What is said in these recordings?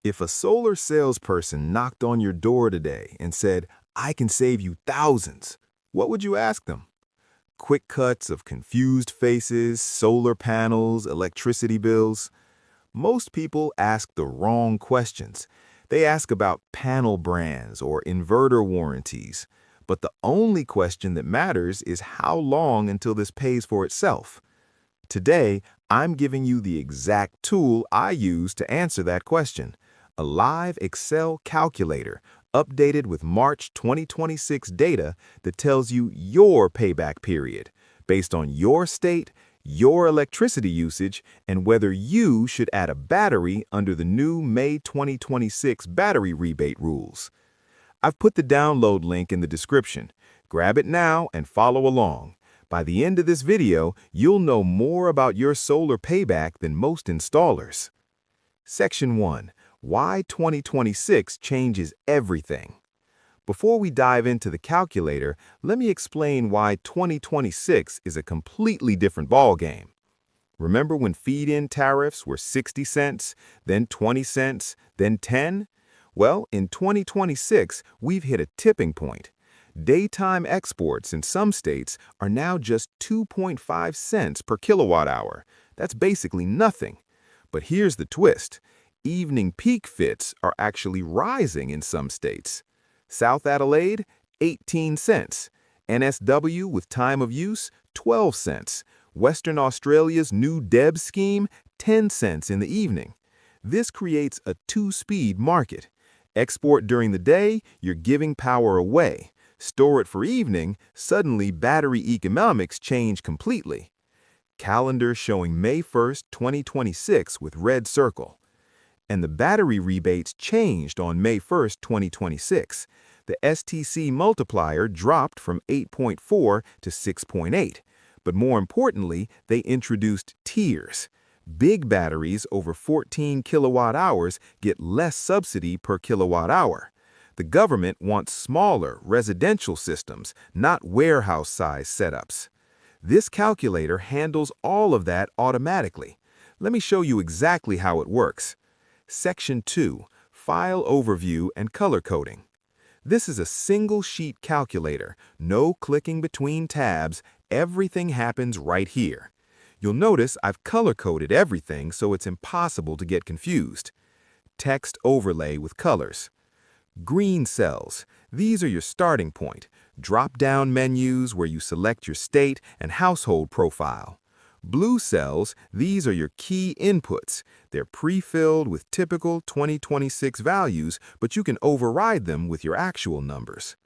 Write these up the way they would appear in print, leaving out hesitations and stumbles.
If a solar salesperson knocked on your door today and said, "I can save you thousands," what would you ask them? Quick cuts of confused faces, solar panels, electricity bills. Most people ask the wrong questions. They ask about panel brands or inverter warranties. But the only question that matters is how long until this pays for itself. Today, I'm giving you the exact tool I use to answer that question: a live Excel calculator updated with March 2026 data that tells you your payback period based on your state, your electricity usage, and whether you should add a battery under the new May 2026 battery rebate rules. I've put the download link in the description. Grab it now and follow along. By the end of this video, you'll know more about your solar payback than most installers. Section 1. Why 2026 changes everything. Before we dive into the calculator, let me explain why 2026 is a completely different ballgame. Remember when feed-in tariffs were 60 cents, then 20 cents, then 10? Well, in 2026, we've hit a tipping point. Daytime exports in some states are now just 2.5 cents per kilowatt hour. That's basically nothing. But here's the twist. Evening peak fits are actually rising in some states. South Adelaide, 18 cents. NSW with time of use, 12 cents. Western Australia's new DEB scheme, 10 cents in the evening. This creates a two-speed market. Export during the day, you're giving power away. Store it for evening, suddenly battery economics change completely. Calendar showing May 1st, 2026 with red circle. And the battery rebates changed on May 1st, 2026. The STC multiplier dropped from 8.4 to 6.8. But more importantly, they introduced tiers. Big batteries over 14 kilowatt hours get less subsidy per kilowatt hour. The government wants smaller residential systems, not warehouse-size setups. This calculator handles all of that automatically. Let me show you exactly how it works. Section 2, File Overview and Color Coding. This is a single-sheet calculator, no clicking between tabs, everything happens right here. You'll notice I've color-coded everything so it's impossible to get confused. Text overlay with colors. Green cells. These are your starting point. Drop-down menus where you select your state and household profile. Blue cells, these are your key inputs. They're pre-filled with typical 2026 values, but you can override them with your actual numbers.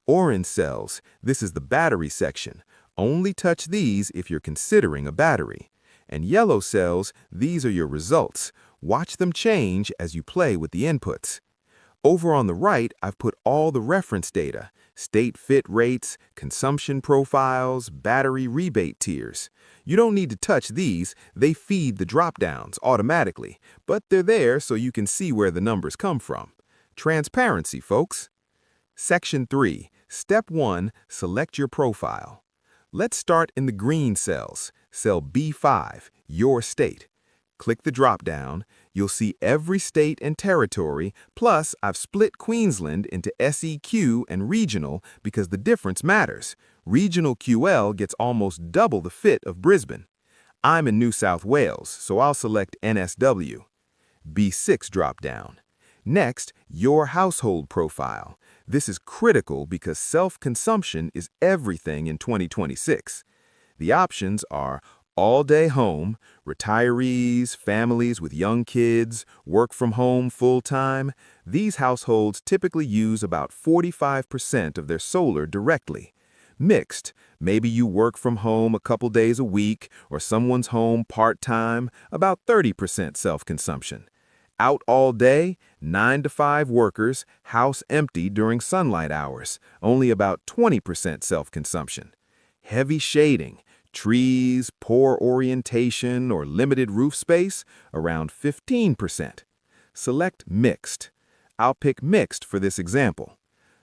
Orange cells, this is the battery section. Only touch these if you're considering a battery. And yellow cells, these are your results. Watch them change as you play with the inputs. Over on the right, I've put all the reference data: state fit rates, consumption profiles, battery rebate tiers. You don't need to touch these, they feed the drop-downs automatically, but they're there so you can see where the numbers come from. Transparency, folks. Section 3, Step 1, select your profile. Let's start in the green cells, cell B5, your state. Click the drop-down. You'll see every state and territory, plus I've split Queensland into SEQ and regional because the difference matters. Regional QL gets almost double the fit of Brisbane. I'm in New South Wales, so I'll select NSW. B6 drop-down. Next, your household profile. This is critical because self-consumption is everything in 2026. The options are all-day home, retirees, families with young kids, work from home full-time. These households typically use about 45% of their solar directly. Mixed, maybe you work from home a couple days a week, or someone's home part-time, about 30% self-consumption. Out all day, 9 to 5 workers, house empty during sunlight hours, only about 20% self-consumption. Heavy shading, trees, poor orientation, or limited roof space, around 15%. Select Mixed. I'll pick Mixed for this example.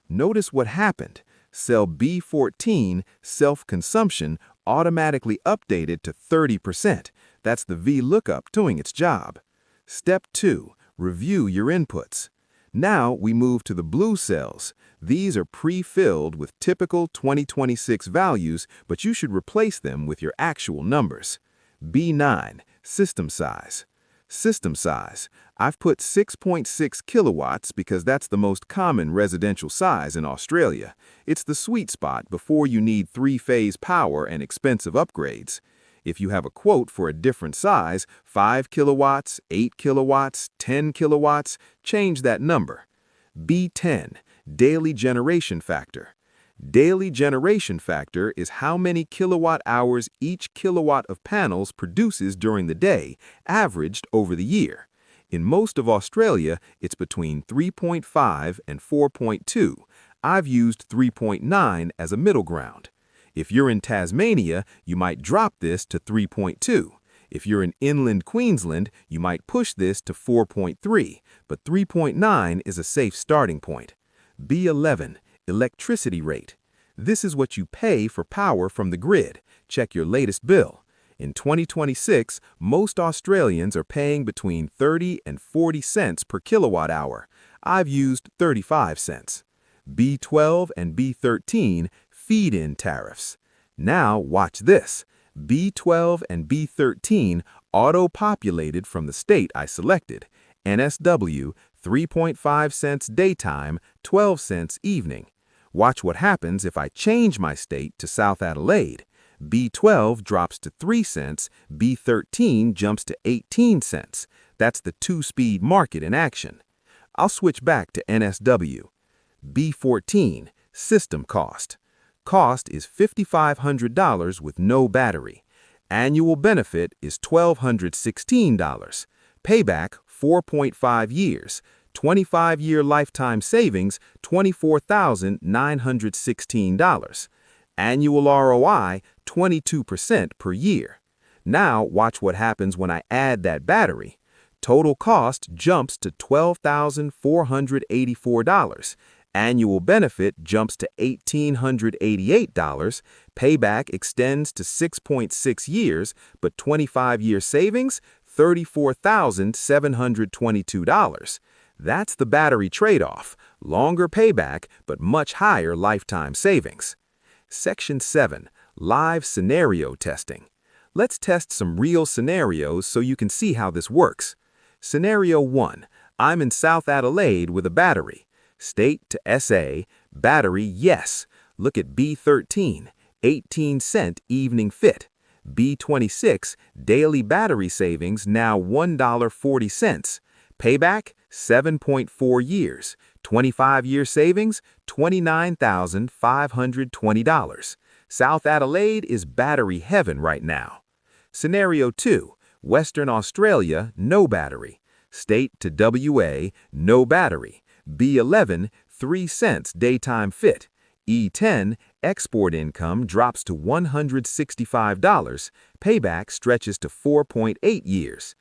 Notice what happened. Cell B14, self-consumption, automatically updated to 30%. That's the VLOOKUP doing its job. Step 2, Review your inputs. Now we move to the blue cells. These are pre-filled with typical 2026 values, but you should replace them with your actual numbers. B9, system size. System size. I've put 6.6 kilowatts because that's the most common residential size in Australia. It's the sweet spot before you need three-phase power and expensive upgrades. If you have a quote for a different size, 5 kilowatts, 8 kilowatts, 10 kilowatts, change that number. B10, daily generation factor. Daily generation factor is how many kilowatt hours each kilowatt of panels produces during the day, averaged over the year. In most of Australia, it's between 3.5 and 4.2. I've used 3.9 as a middle ground. If you're in Tasmania, you might drop this to 3.2. If you're in inland Queensland, you might push this to 4.3, but 3.9 is a safe starting point. B11, electricity rate. This is what you pay for power from the grid. Check your latest bill. In 2026, most Australians are paying between 30 and 40 cents per kilowatt hour. I've used 35 cents. B12 and B13, feed-in tariffs. Now watch this. B12 and B13 auto-populated from the state I selected. NSW, 3.5 cents daytime, 12 cents evening. Watch what happens if I change my state to South Adelaide. B12 drops to 3 cents, B13 jumps to 18 cents. That's the two-speed market in action. I'll switch back to NSW. B14, system cost. Cost is $5,500 with no battery. Annual benefit is $1,216. Payback, 4.5 years. 25-year lifetime savings, $24,916. Annual ROI, 22% per year. Now watch what happens when I add that battery. Total cost jumps to $12,484. Annual benefit jumps to $1,888. Payback extends to 6.6 years, but 25-year savings, $34,722. That's the battery trade-off. Longer payback, but much higher lifetime savings. Section 7. Live scenario testing. Let's test some real scenarios so you can see how this works. Scenario 1. I'm in South Adelaide with a battery. State to SA, battery yes. Look at B13, 18-cent evening fit. B26, daily battery savings now $1.40. Payback, 7.4 years. 25-year savings, $29,520. South Adelaide is battery heaven right now. Scenario 2, Western Australia, no battery. State to WA, no battery. B11, 3 cents daytime fit. E10, export income drops to $165. Payback stretches to 4.8 years.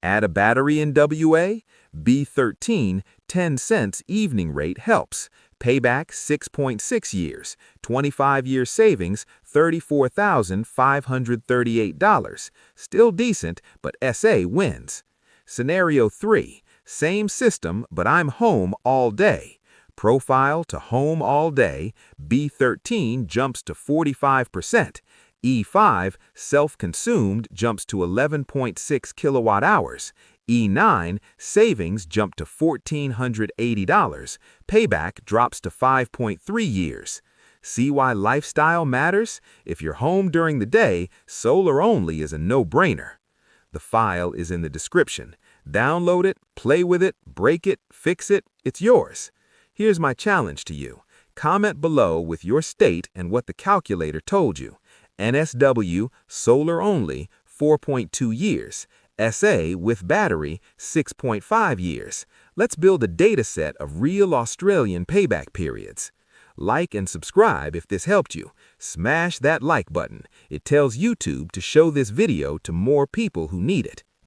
Add a battery in WA. B13, 10 cents evening rate helps. Payback 6.6 years. 25-year savings, $34,538. Still decent, but SA wins. Scenario 3, same system, but I'm home all day. Profile to home all day. B13 jumps to 45%. E5, self-consumed, jumps to 11.6 kilowatt hours. E9, savings jump to $1,480. Payback drops to 5.3 years. See why lifestyle matters? If you're home during the day, solar only is a no-brainer. The file is in the description. Download it, play with it, break it, fix it, it's yours. Here's my challenge to you. Comment below with your state and what the calculator told you. NSW, solar only, 4.2 years. SA, with battery, 6.5 years. Let's build a data set of real Australian payback periods. Like and subscribe if this helped you. Smash that like button. It tells YouTube to show this video to more people who need it.